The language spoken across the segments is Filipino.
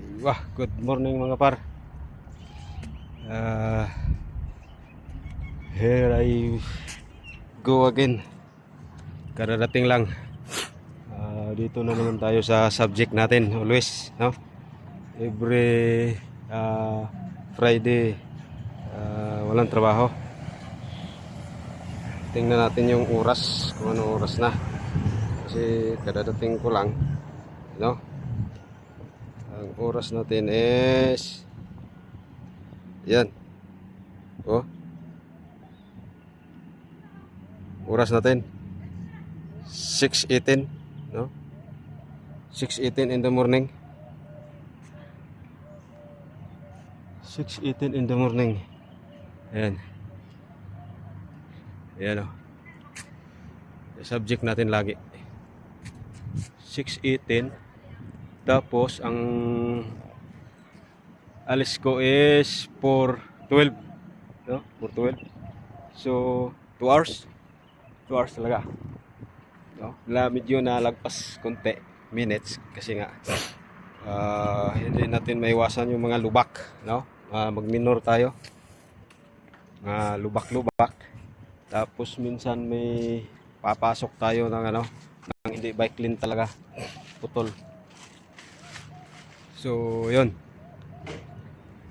Wah, good morning mga par. Uh, Here I go again. Kararating lang. Dito na naman tayo sa subject natin always, no? Every Friday walang trabaho. Tingnan natin yung oras, kung anong oras na. Kasi kararating ko lang, no? Ang oras natin is yan. Oh. Oras natin 6:18, no? 6:18 in the morning. 6:18 in the morning. Ayan. Ayan, oh. Subject natin lagi 6:18. Tapos ang alis ko is 4:12, no? 4:12. So 2 hours. 2 hours talaga, no? Medyo nalagpas konti minutes kasi nga hindi natin maiwasan yung mga lubak, no? Mag-minor tayo, mga lubak-lubak. Tapos minsan may papasok tayo ng ng hindi bike lane talaga, putol. So yun,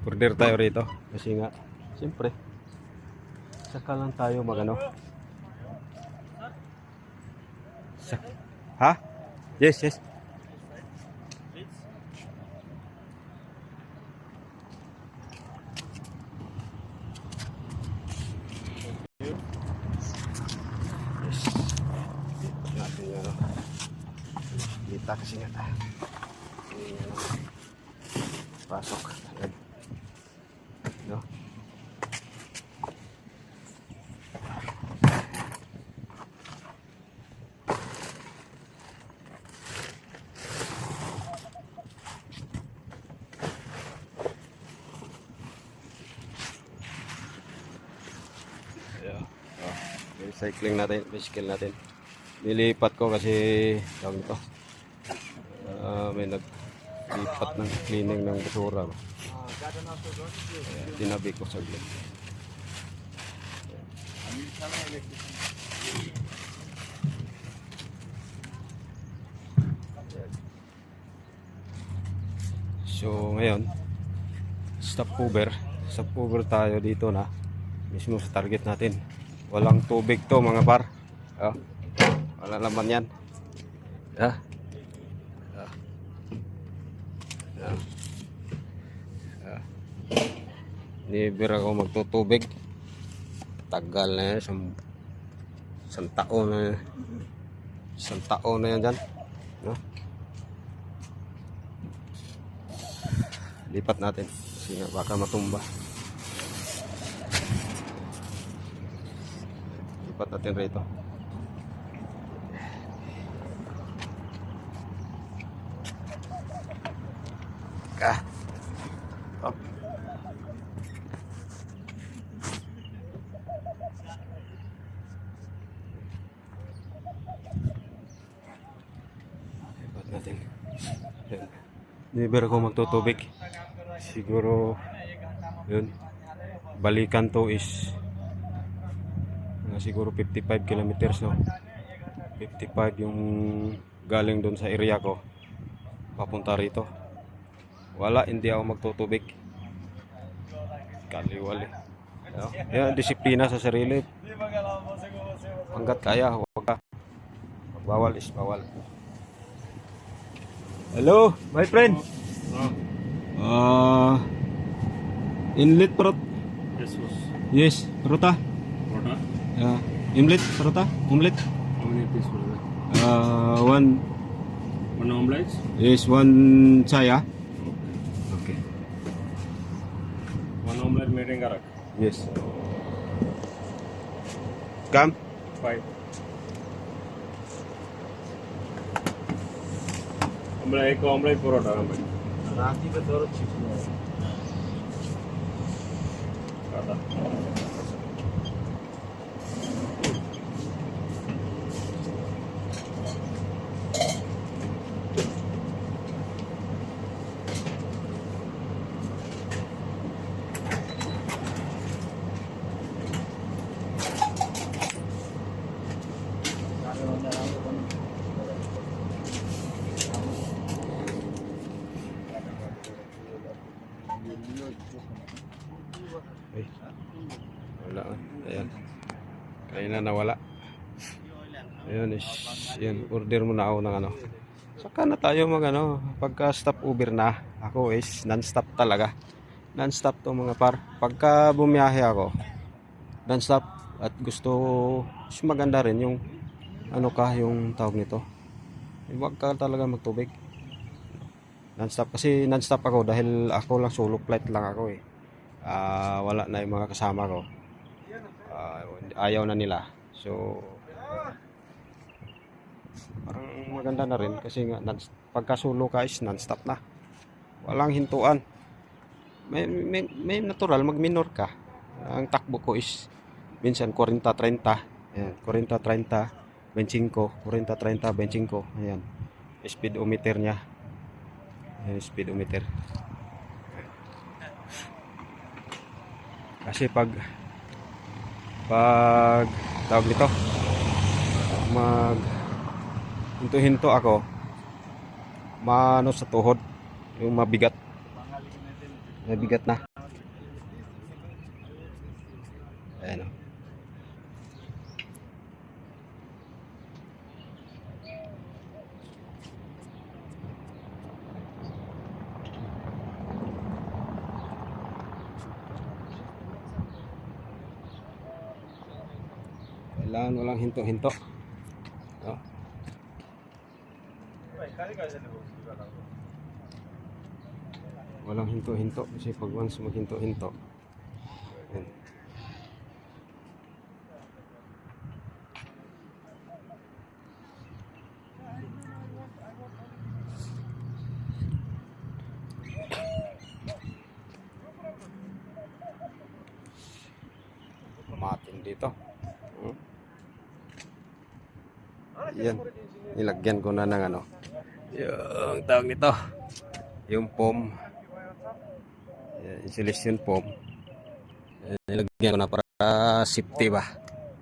order tayo rito kasi nga siyempre saka lang tayo ha? Yes, yes. Natin yun, dita kasi nga pasok. Ayan, no? Cycling natin, bicycle natin. Nilipat ko kasi tawag nito, may naglipat ng cleaning ng basura. Tinabi ko sa gilid. So ngayon stopover tayo dito na mismo sa target natin. Walang tubig to mga par, wala naman yan, never ako magtutubig. Tagal na yan, isang taon na yan dyan, no? Lipat natin kasi nga baka matumba. Lipat natin rito. Up. Lipat natin. Never ako magtutubig. Siguro yun, balikan to is siguro 55 kilometers, no? 55 yung galing doon sa area ko papunta rito. Wala, hindi ako magtutubig. Kaliwali. Yan, disiplina sa sarili. Hanggat kaya, huwag ka. Bawal is bawal. Hello, my friend. Inlet perut. Yes, peruta. Omelette, paratha, omelette. How many pieces for that? One omelette? is one chaya. Okay. One omelette made in Garak. Yes. Come. 5. Omelette, एक omelette परोठा हमें. राती में दो चिप्स. काटा. Ay, wala. Ayan. Kanina nawala. Ayun, yun, order muna ako ng ano. Saka na tayo mag ano, pagka stop over na, ako is non-stop talaga. Non-stop to mga par. Pagka bumiyahe ako, non-stop at gusto is maganda rin yung ano ka, yung tawag nito. Huwag ka talaga magtubig. Non-stop kasi non-stop ako dahil ako lang solo flight lang ako eh. Wala na yung mga kasama ko. Ayaw na nila. So parang maganda na rin kasi nga pagka solo ka is non-stop na. Walang hintuan. May natural mag-minor ka. Ang takbo ko is minsan 40-30. Ayan, 40-30, 25, 40-30, 25. Ayan. Speedometer niya. Ayan, speedometer. Kasi pag tawag nito, mag hinto-hinto ako, maano sa tuhod, yung mabigat na. Ayan o. Kailangan walang hinto-hinto. No? Walang hinto-hinto kasi pag once maghinto-hinto, yan. Matin dito. Yan. Nilagyan ko na ng ano. Yung tawag nito. Yung foam. Insulation foam. Nilagyan ko na para safety ba.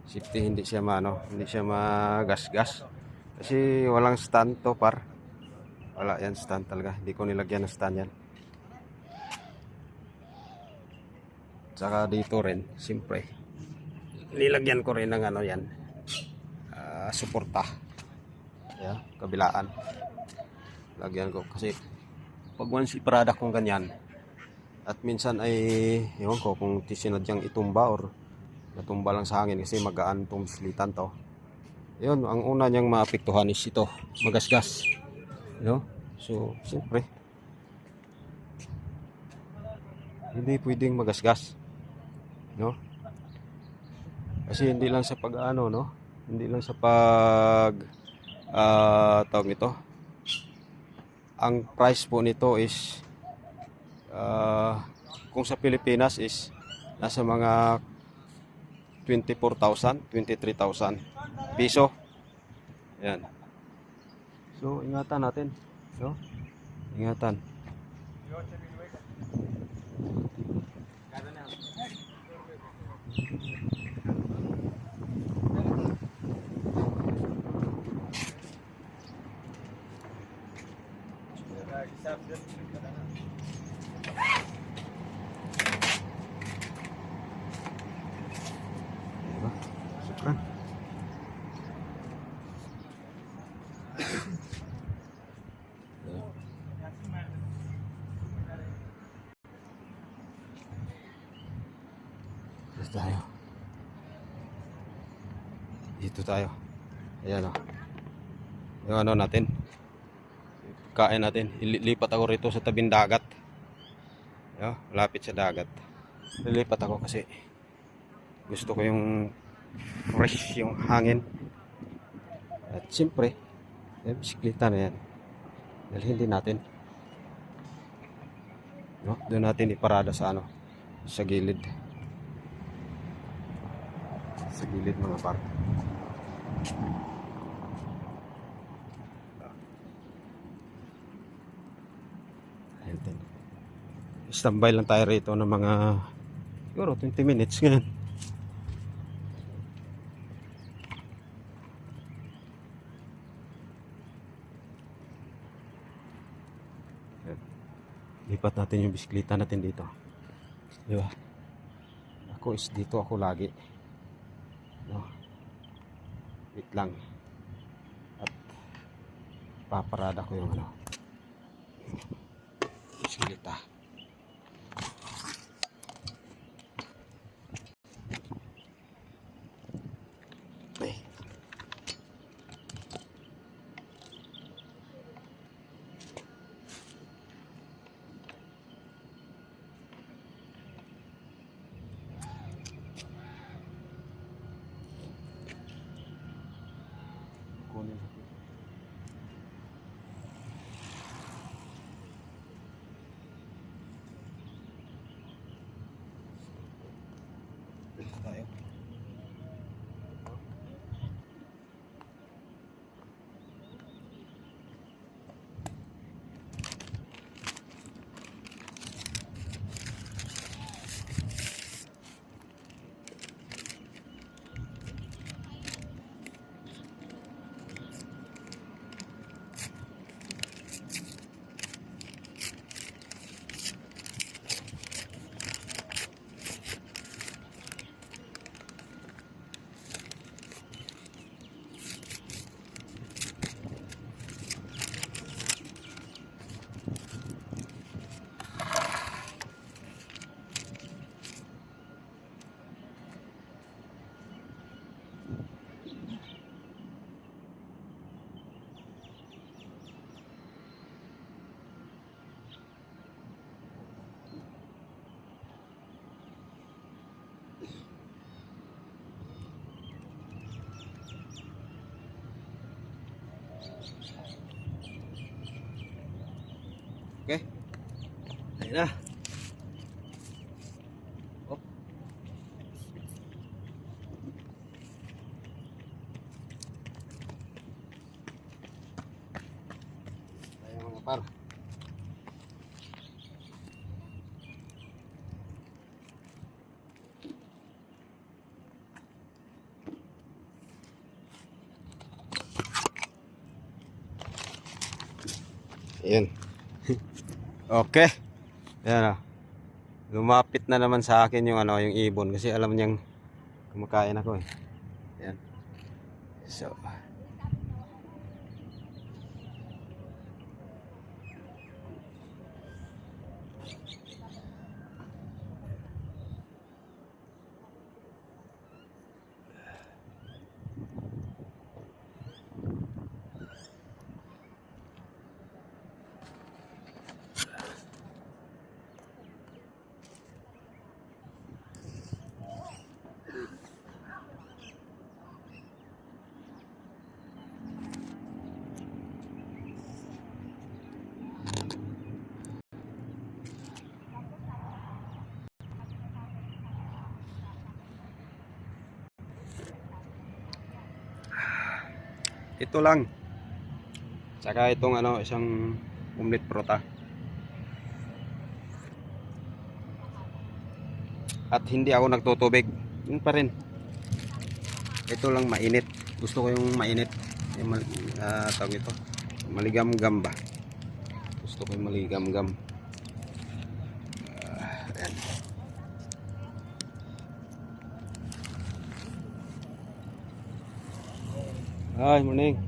Safety, hindi siya hindi siya magasgas. Kasi walang stand to par. Wala yan stand talaga. Hindi ko nilagyan ng stand yan. Saka dito rin, siyempre. Nilagyan ko rin ng ano yan. Suporta. Yeah, kabilaan. Lagyan ko kasi pag once iparada kong ganyan at minsan ay ewan ko kung sinadyang itumba or natumba lang sa hangin kasi magaan tong bislitan to. Yun, ang una niyang maapektuhan is ito, magasgas. So, siyempre hindi pwedeng magasgas. Kasi hindi lang sa pag-ano, hindi lang sa pag tawag nito. Ang price po nito is kung sa Pilipinas is nasa mga 24,000, 23,000 piso. Yan. So, ingatan natin, Ingatan. Sukran. Dito tayo. Ayan o. Yung ano natin. Kain natin. Ilipat ako rito sa tabing dagat. Lapit sa dagat. Lilipat ako kasi gusto ko yung fresh yung hangin. At siyempre, bisikleta na yan. Dalhin din natin. Doon natin iparada sa sa gilid. Sa gilid mga par. Standby lang tayo rito ng mga siguro 20 minutes ngayon. Lipat natin yung bisikleta natin dito. Di ba? ko is dito ako lagi, no? Wait lang, at paparada ko yung ano, bisikleta. Okay. Kunin natin. Tayo. Okay. Ayun na. Oh. Ayun mga par. Ayan. Okay. Ayan, lumapit na naman sa akin yung ano, yung ibon kasi alam niyang kumakain ako eh. Ayan. So, ito lang. Tsaka itong ano, isang omelet prota. At hindi ako nagtutubig. Yun pa rin. Ito lang mainit. Gusto ko yung mainit. Yung tawag ito. Maligam-gam ba? Gusto ko yung maligam-gam. Ayan. Hi, morning.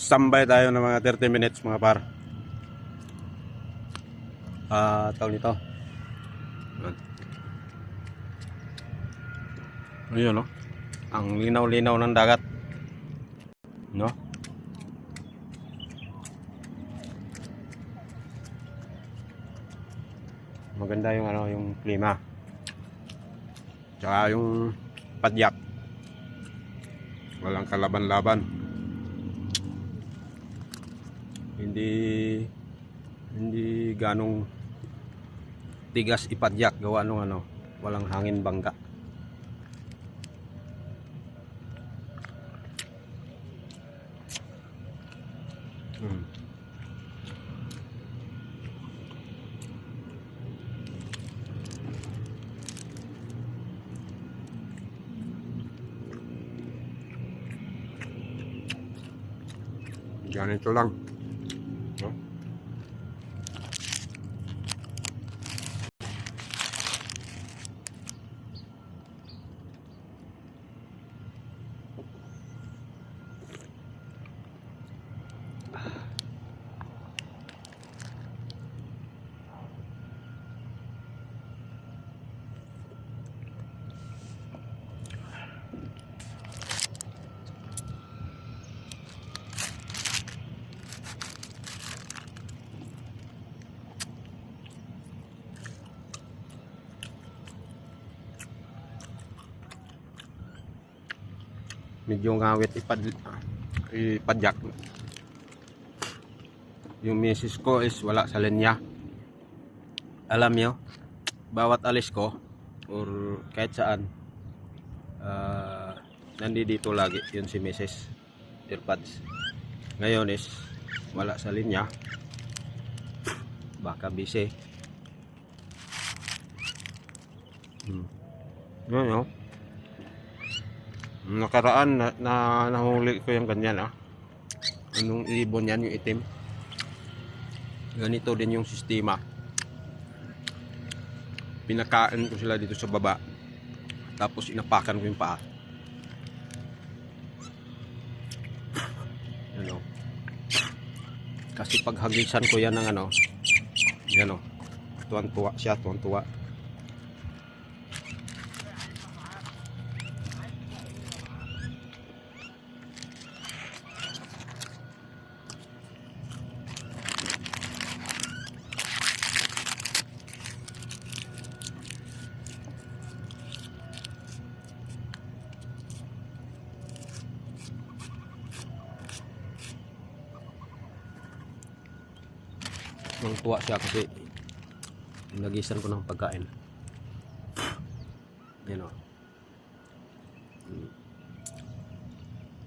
Sambay tayo ng mga 30 minutes mga par. Tawag nito. Ayun, no? Ang linaw-linaw ng dagat. No? Maganda yung yung klima. Tsaka yung padyak. Walang kalaban-laban. Hindi ganong tigas ipadyak gawa nung walang hangin bangga. Ganito lang. No? Medyo ngawit ipadyak. Yung misis ko is wala sa linya. Alam nyo, bawat alis ko or kahit saan, nandito lagi yun si misis, earpads. Ngayon is wala sa linya, baka busy. Yun, no? Nakaraan nahuli ko yung ganyan anong ibon yan, yung itim. Ganito din yung sistema. Pinakain ko sila dito sa baba, tapos inapakan ko yung paa. Ano, kasi pag hagisan ko yan ng yan tuwan-tuwa siya, tuwan-tuwa. Tuwa siya kasi nagisan ko ng pagkain. Yan o.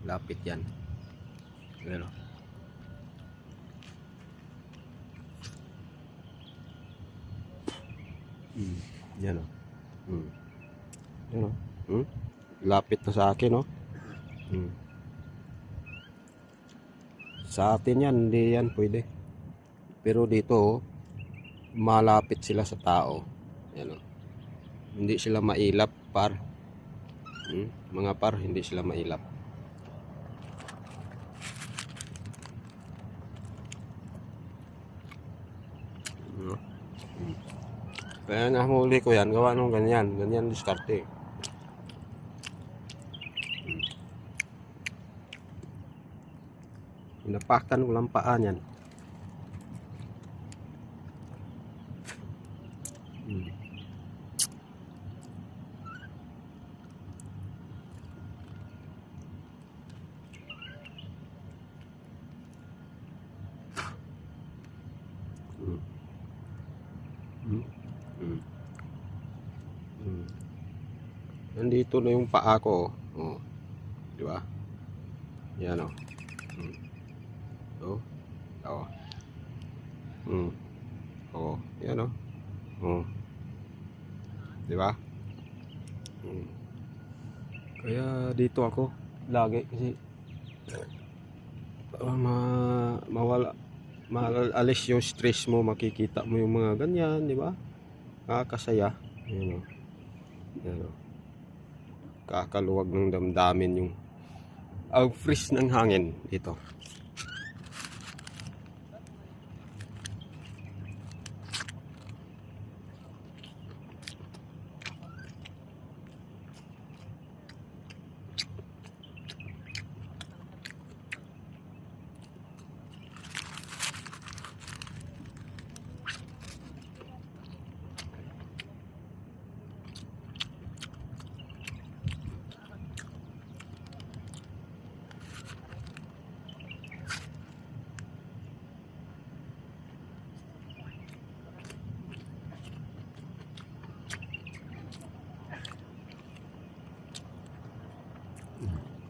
Lapit yan. Yan o. Yan o. Yan o. Lapit na sa akin o. Sa atin yan, hindi yan pwede. Pero dito, malapit sila sa tao. Yan o. Hindi sila mailap, par. Mga par, hindi sila mailap. Kaya nahuli ko yan, gawa nung ganyan. Ganyan diskarte. Pinapakan ko lang paa niyan. Nandito na yung paa ko. Oh. Di ba? Yan oh. Oh. Oh. Oh, yan oh. Oh. Di ba? Kaya dito ako lagi kasi maalis yung stress mo, makikita mo yung mga ganyan, di ba? Nakakasaya. Yan oh. Yan oh. Kakaluwag ng damdamin yung freeze ng hangin dito.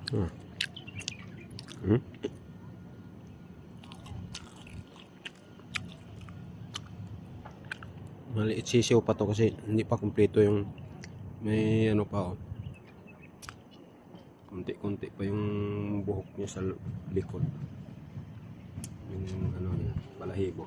Hmm. Hmm? Maliit sisiw pa to kasi hindi pa kumpleto yung may ano pa oh. Kunti-kunti pa yung buhok niya sa likod. Yung ano niya, balahibo.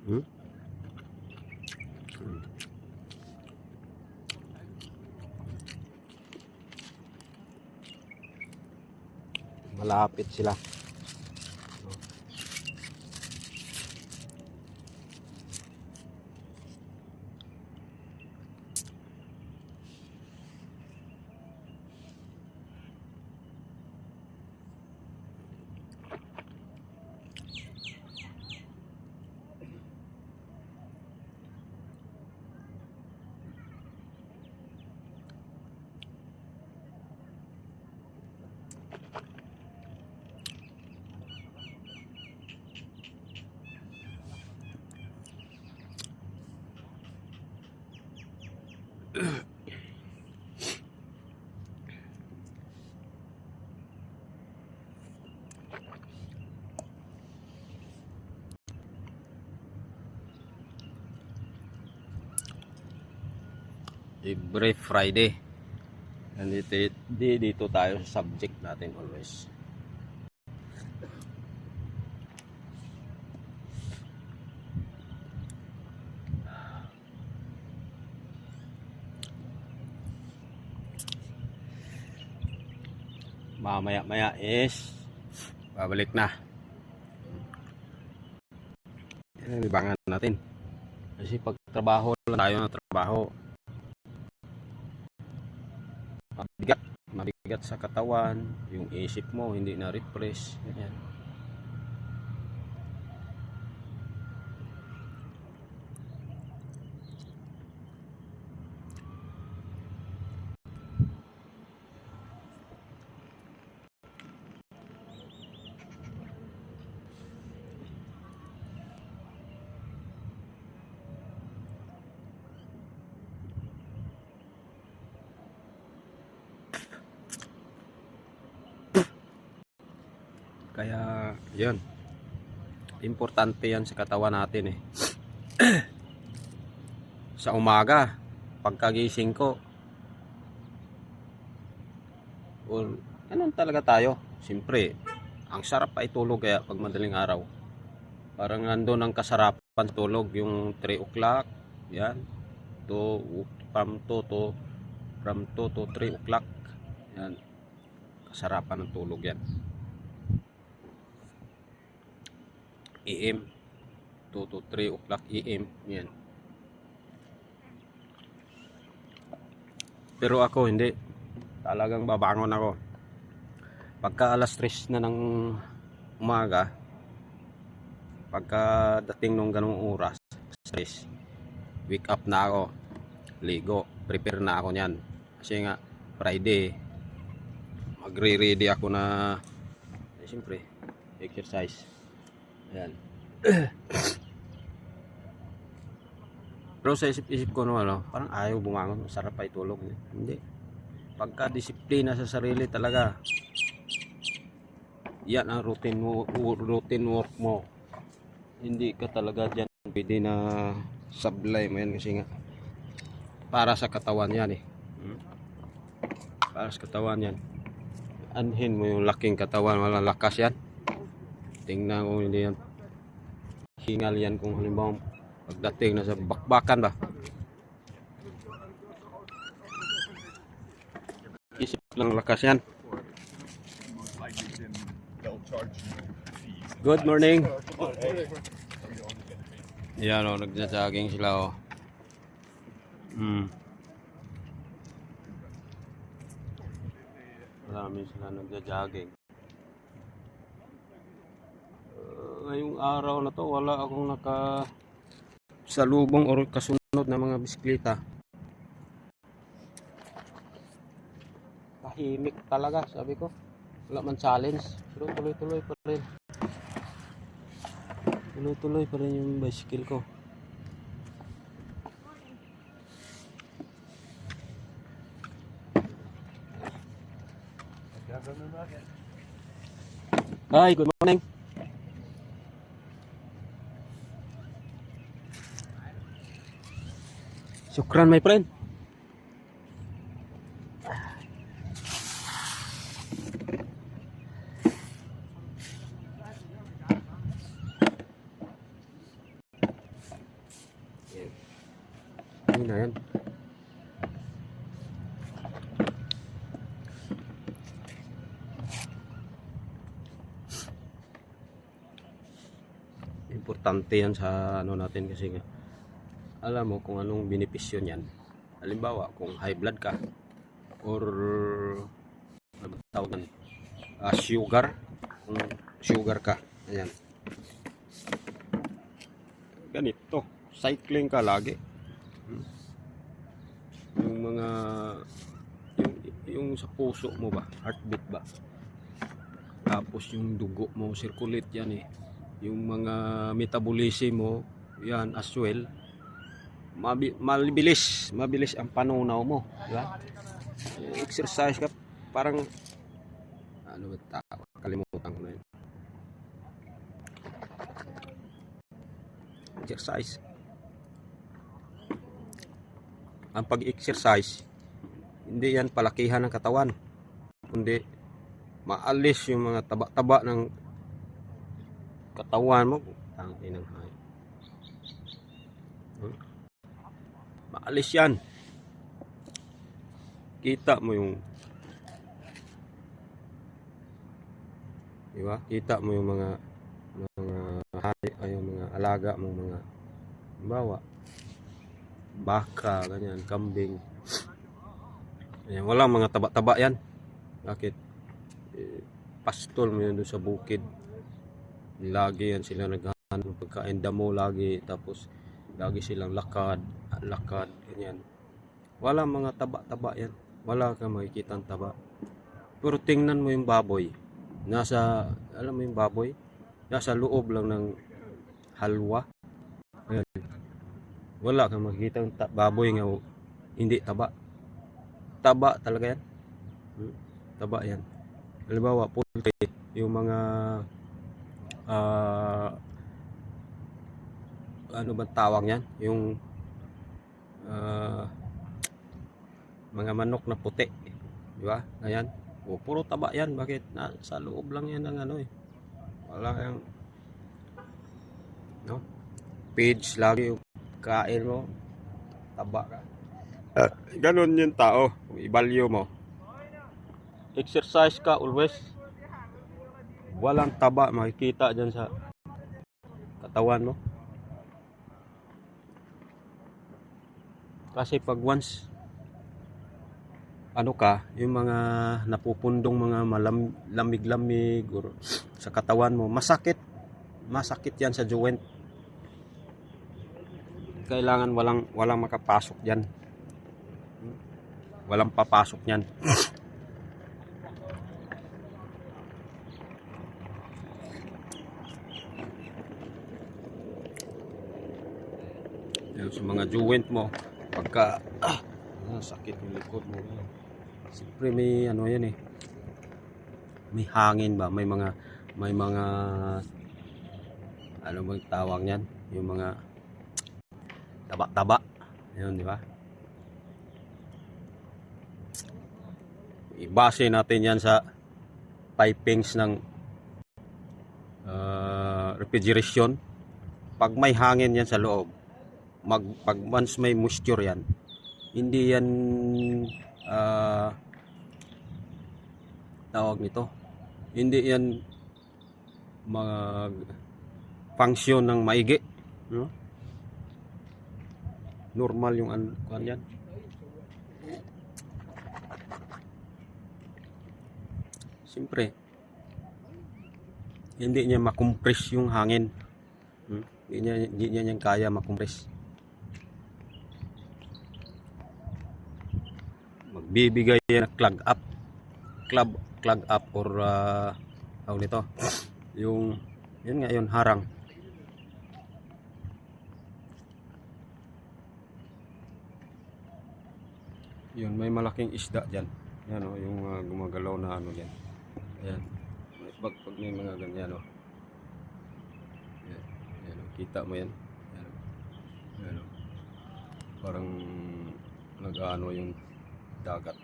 Hmm? Malapit sila. Every Friday. Nandito dito tayo sa subject natin always. Mamaya-maya is babalik na. Yan, libangan natin. Kasi pag trabaho lang tayo ng trabaho, mabigat sa katawan, yung isip mo hindi na refresh. Ganyan. Kaya, yun. Importante yan sa katawan natin eh. Sa umaga, pagkagising ko, ganun talaga tayo. Siyempre, ang sarap ay tulog kaya pag madaling araw. Parang nandun ang kasarapan tulog, yung 3 o'clock, yan. From 2 to 3 o'clock. Yan. Kasarapan ng tulog yan. AM 2 to 3 o'clock AM yan. Pero ako hindi, talagang babangon ako pagka alas 3 na ng umaga. Pagka dating nung ganung oras, stress, wake up na ako, ligo, prepare na ako niyan kasi nga Friday, magre-ready ako na siyempre exercise. Ayan. Pero sa isip ko no, parang ayaw bumangon, masarap pa itulog. Hindi. Pagka disiplina sa sarili talaga, yan ang routine work mo. Hindi ka talaga dyan pwede na sablay mo yan kasi nga para sa katawan yan eh. Para sa katawan yan. Anhin mo yung laking katawan, malalakas yan. Tingnan ko hindi yan hingal yan kung halimbawa pagdating na sa bakbakan ba. Isip lang lakas yan. Good morning. Yan o, nagja-jogging sila o. Marami sila nagja-jogging. Ngayong araw na to, wala akong salubong o kasunod na mga bisikleta. Tahimik talaga, sabi ko. Wala man challenge, pero tuloy-tuloy pa rin. Tuloy-tuloy pa rin yung bicycle ko. Hi, good morning. Syukran, my friend. Ini na yan. Importante yan sa ano natin kasi nga alam mo kung anong benepisyo niyan. Halimbawa, kung high blood ka or ano tawag nun? Sugar, kung sugar ka, ayan. Ganito, cycling ka lagi. Yung mga yung sa puso mo ba, heartbeat ba? Tapos yung dugo mo circulate yan eh. Yung mga metabolism mo, yan as well. Mabilis ang panunaw mo, di ba? Exercise ka parang ano ba tawag? Kalimutan ko na yun. Exercise. Ang pag-exercise, hindi yan palakihan ng katawan, kundi maalis yung mga taba-taba ng katawan mo. Tangin ng hay. Maalis yan. Kita mo yung, di ba? Kita mo yung mga yung mga alaga mong mga bawa, baka, ganyan, kambing. Ayan, walang mga taba-taba yan. Bakit? Pastol mo yun doon sa bukid. Lagi yan sila naghahanap ng pagkain, damo lagi, tapos lagi silang lakad, ganyan. Wala mga taba-taba yan. Wala kang makikita ang taba. Pero tingnan mo yung baboy. Alam mo yung baboy? Nasa loob lang ng halwa. Ayan. Wala kang makikita ang baboy nga hindi taba. Taba talaga yan. Taba yan. Halimbawa, poultry, yung mga ano ba tawag yan? Yung mga manok na puti, di ba? Ayan. O, puro taba yan. Bakit? Sa loob lang yan ng ano eh. Wala yung no? Page lagi yung kain mo. Taba ka. Ganon yung tao. I-value mo. Exercise ka always. Walang taba makikita dyan sa katawan mo. Kasi pag once ano ka, yung mga napupundong mga lamig-lamig or sa katawan mo, masakit yan sa joint. Kailangan walang makapasok diyan. Walang papasok niyan. Yung sa mga joint mo, pagka sakit yung likod mo. Siyempre may ano yan eh. May hangin ba? May mga ano bang tawag niyan? Yung mga taba-taba. Yun, di ba? Ibase natin yan sa pipings ng refrigeration. Pag may hangin yan sa loob, once may moisture yan, hindi yan tawag nito. Hindi yan mag function ng maigi, no? Normal yung kuan yan. Siyempre, hindi niya makompress yung hangin. Hindi niya yan kaya makompress. Magbibigay yan ng clog up or tawag nito, yung yun nga yun, harang. Yun, may malaking isda dyan. Yan o, yung gumagalaw na ano dyan. Ayan. Pag may mga ganyan o. Ayan. Ayan o, kita mo yan. Ayan o. Ayan o. Parang nag-ano yung dagat.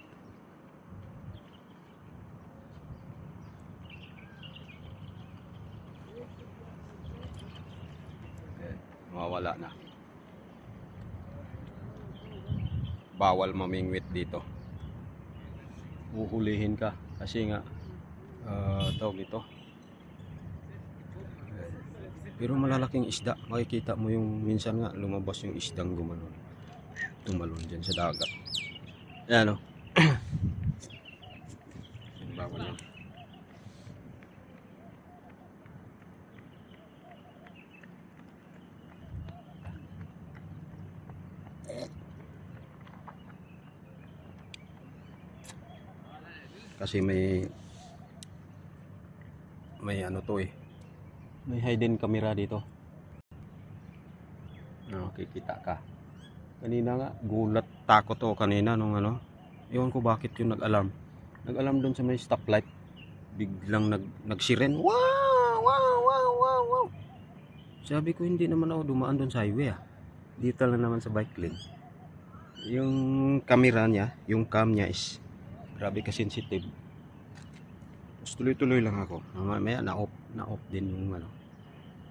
Ayan. Mawawala na. Bawal mamingwit dito. Uhulihin ka kasi nga tawag ito. Pero malalaking isda, makikita mo yung minsan nga lumabas yung isdang tumalon dyan sa dagat. Ayan o. Bawal yan. Kasi may ano to eh. May hidden camera dito. Kikita ka. Kanina nga gulat, takot ako kanina nung ano. Ewan ko bakit yung nag-alarm. Nag-alarm doon sa may stoplight. Biglang nagsiren. Wow, wow, wow, wow, wow. Sabi ko hindi naman ako dumaan doon sa highway ah. Dito lang naman sa bike lane. Yung camera niya, yung cam niya is grabe ka sensitive. Tapos tuloy-tuloy lang ako. Mamaya na-off din yung ano.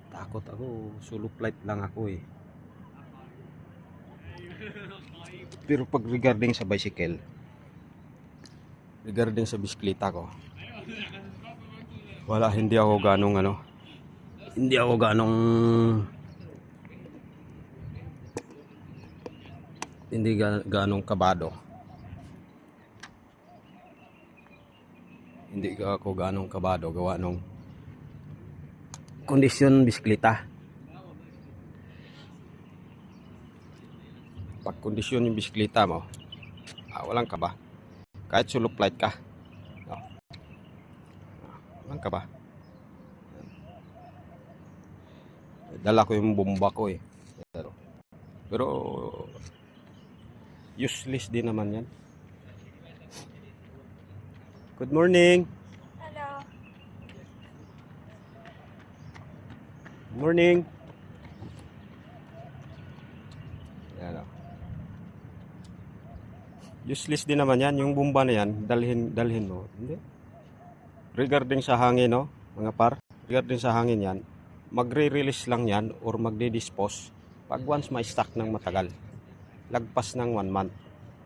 Takot ako. Solo flight lang ako eh. Pero pag regarding sa bicycle, regarding sa bisikleta ko, wala, hindi ako ganong kabado. Hindi ako ganong kabado gawa nung kondisyon bisikleta. Pag kondisyon yung bisikleta mo, walang kaba. Kahit solo flight ka, walang kaba. Dala ko yung bomba ko eh. Pero useless din naman yan. Good morning. Hello. Morning. Yan o. Useless din naman yan. Yung bomba na yan, dalhin mo. Hindi. Regarding sa hangin, no, mga par. Regarding sa hangin yan, magre-release lang yan or magde-dispose pag once ma-stack ng matagal. Lagpas ng 1 month.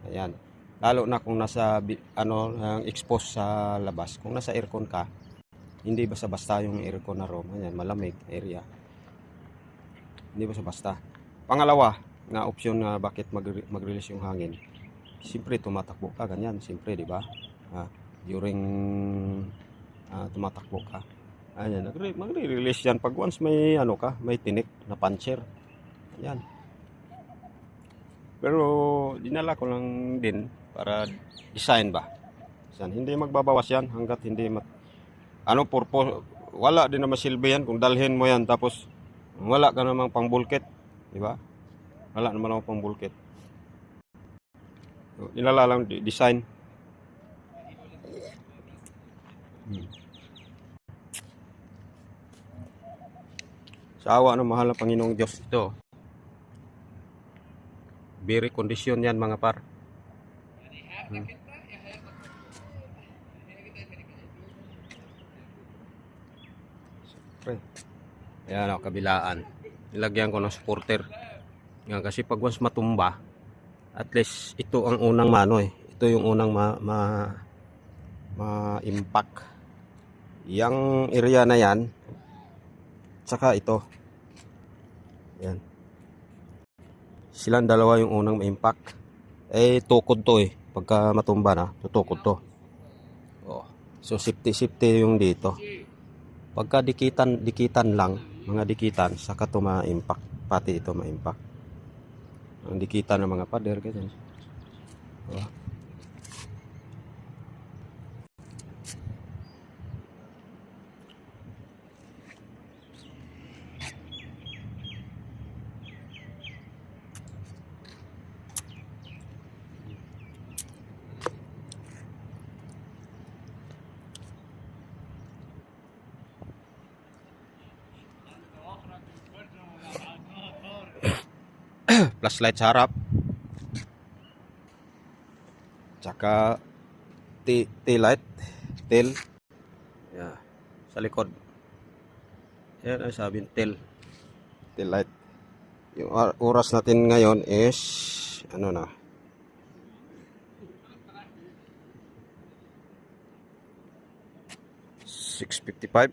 Ayan. Lalo na kung nasa expose sa labas. Kung nasa aircon ka, hindi basta-basta yung aircon na room. Ayan, malamig area. Hindi basta-basta. Pangalawa, na option na bakit mag-release yung hangin. Siyempre tumatakbo ka ganyan, siyempre, di ba? During tumatakbo ka. Ayan, magre-release yan pag once may may tinik na puncture. Ayan. Pero dinala ko lang din para design ba. Hindi magbabawas yan hanggat hindi purpose, wala din naman silbi yan kung dalhin mo yan tapos wala ka namang pang-bulkit, di ba? Wala naman ako pang-bulkit. Dinala lang design. Sa awa ng mahal na Panginoong Diyos ito. Very condition yan mga par. Ayan o, kabilaan. Nilagyan ko ng supporter. Yan, kasi pag once matumba, at least ito ang unang Ito yung unang ma-impact. Yang area na yan, tsaka ito. Yan. Silang dalawa yung unang ma-impact. Eh, tukod to eh. Pagka matumba na, tutukod to. Oh. So, safety yung dito. Pagka dikitan lang, mga dikitan, saka to ma-impact. Pati ito ma-impact. Ang dikitan ng mga pader, ganyan. Oh. Flashlight sa harap, tsaka tail light, tail, yeah, sa likod. Yan ang sabi, tail light. Yung oras natin ngayon is ano na, 6:55.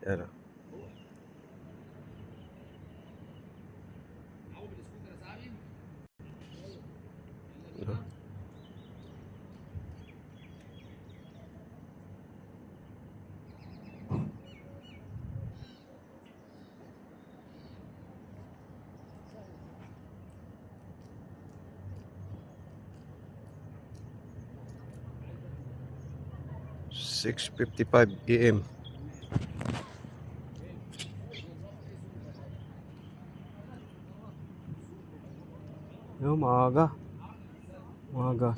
Yan. No? (6:55 AM). Yo, maaga.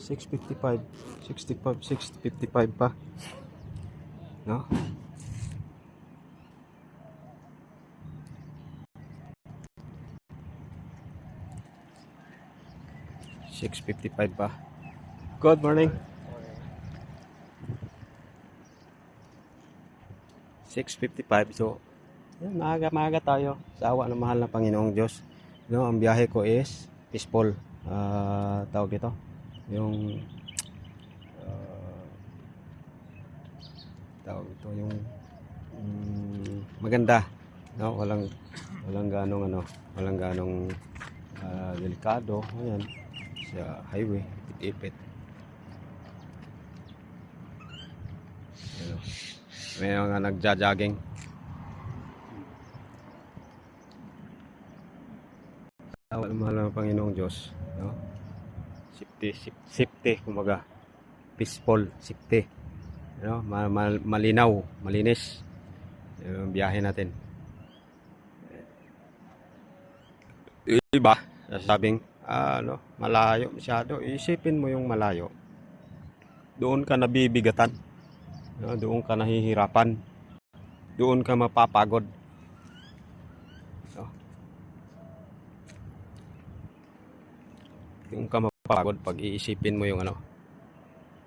6:55, 6:55 pa. No? (6:55 pa. Good morning. 6:55. So, yun, maaga tayo. Sa awa ng mahal na Panginoong Diyos. No, ang biyahe ko is peaceful. Tawag ito. Yung tawag ito yung maganda. No, walang ganong delikado. Ayan, sa highway, ipit-ipit. Ayan. May mga nagja-jogging. Tawag ng mahal ng Panginoong Diyos, no? Safety, kumbaga. Peaceful, safety. No? Malinaw, malinis yung biyahe natin. Iba, sabing, malayo masyado. Isipin mo yung malayo. Doon ka nabibigatan. No, doon ka nahihirapan. Doon ka mapapagod. No? Doon ka mapapagod pag iisipin mo yung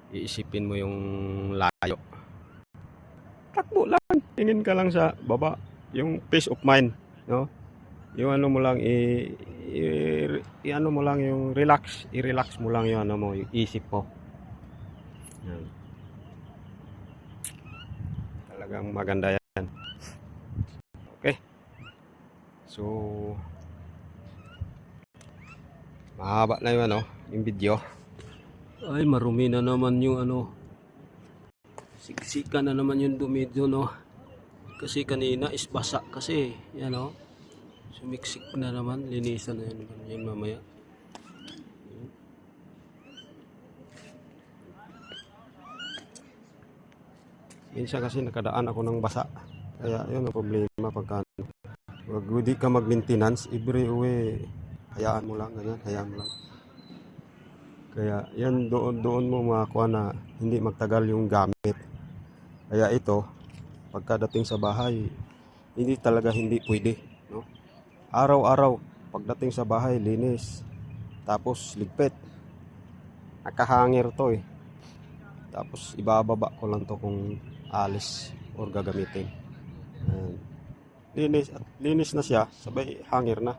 iisipin mo yung layo. Takbo lang. Tingin ka lang sa baba. Yung peace of mind. No? Yung ano mo lang, ano mo lang yung relax. I-relax mo lang yung ano mo, yung isip mo. Yan. Talagang maganda yan. Okay. So, mahaba na yung yung video. Ay, marumi na naman yung siksika na naman yung dumi doon, no? Kasi kanina is basa kasi, yan, no? Sumiksik na naman, linisan na yan mamaya. Minsan kasi nakadaan ako ng basa. Kaya yun ang problema pagka wag hindi ka mag-maintenance, every uwi hayaan mo lang, ganyan, hayaan mo lang. Kaya yan doon mo makakuha na hindi magtagal yung gamit. Kaya ito, pagkadating sa bahay, hindi pwede, no? Araw-araw pagdating sa bahay, linis. Tapos ligpit. Nakahangir to eh. Tapos ibababa ko lang to kung alis or gagamitin. Linis na siya, sabay hangir na.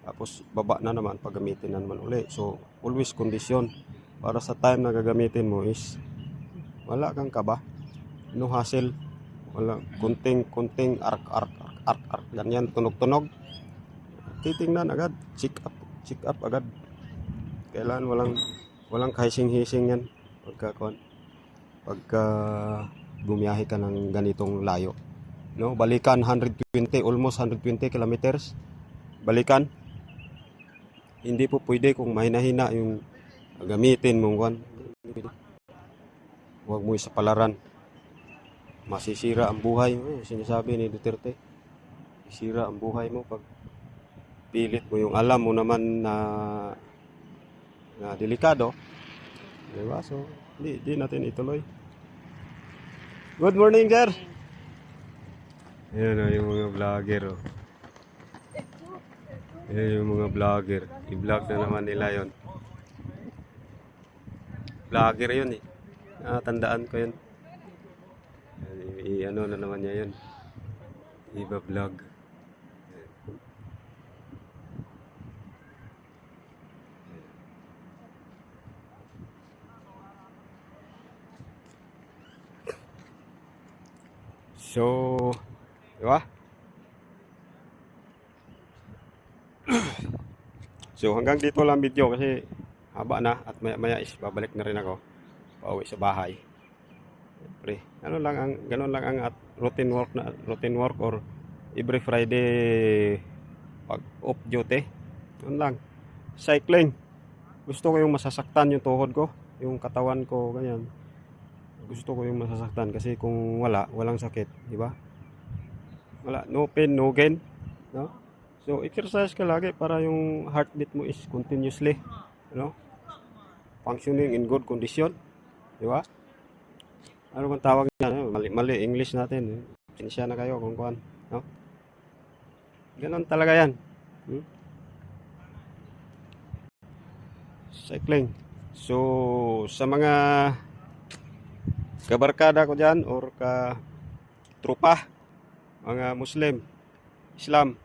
Tapos baba na naman, paggamitin na naman uli. So always kondisyon para sa time na gagamitin mo is Wala kang kaba. No hassle. Wala kunting ark ganyan tunog-tunog. Titingnan agad, check up agad. Kailan walang kahising-hising yan pagka bumiyahe ka ng ganitong layo. No, balikan 120, almost 120 kilometers. Balikan. Hindi po pwede kung mahina-hina yung gamitin mong kwan. Huwag mo isapalaran. Masisira ang buhay mo. Sinasabi ni Duterte. Sisira ang buhay mo pag pilit mo yung alam mo naman na delikado. Diba? So, di natin ituloy. Good morning, sir. Ayan o, yung mga vlogger o. Ayan yung mga vlogger. I-vlog na naman nila yon. Vlogger yun eh. Tandaan ko yun. I-ano na naman niya yun. Iba-vlog. So, diba? So, hanggang dito lang video kasi haba na at maya is babalik na rin ako pauwi sa bahay. Siyempre, ganun lang ang routine work or every Friday pag off duty. Ganun lang. Cycling. Gusto ko yung masasaktan yung tuhod ko, yung katawan ko, ganyan. Gusto ko yung masasaktan kasi kung walang sakit, di ba? Wala, no pain, no gain, no? So, exercise ka lagi para yung heartbeat mo is continuously, functioning in good condition, di ba? Ano bang tawag niya? Mali English natin. Sinsya na kayo kung kuan, no? Ganun talaga yan. Cycling. So, sa mga kabarkada ko dyan or trupa, mga Muslim, Islam,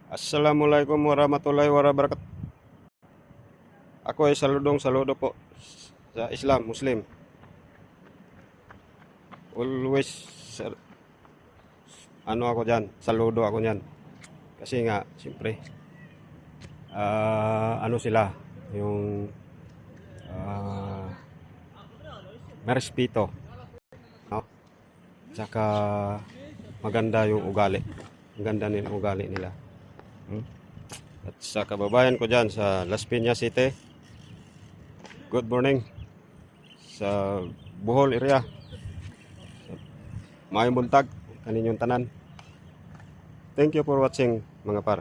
Assalamualaikum warahmatullahi wabarakatuh. Ako ay saludo po sa Islam, Muslim. Always ako dyan, saludo ako dyan. Kasi nga, siyempre, sila, yung merespeto, no? Tsaka maganda yung ugali. Ang ganda ng ugali nila. At sa kababayan ko dyan sa Las Piñas City, good morning. Sa Bohol area, maayong buntag kaninyong tanan. Thank you for watching mga par.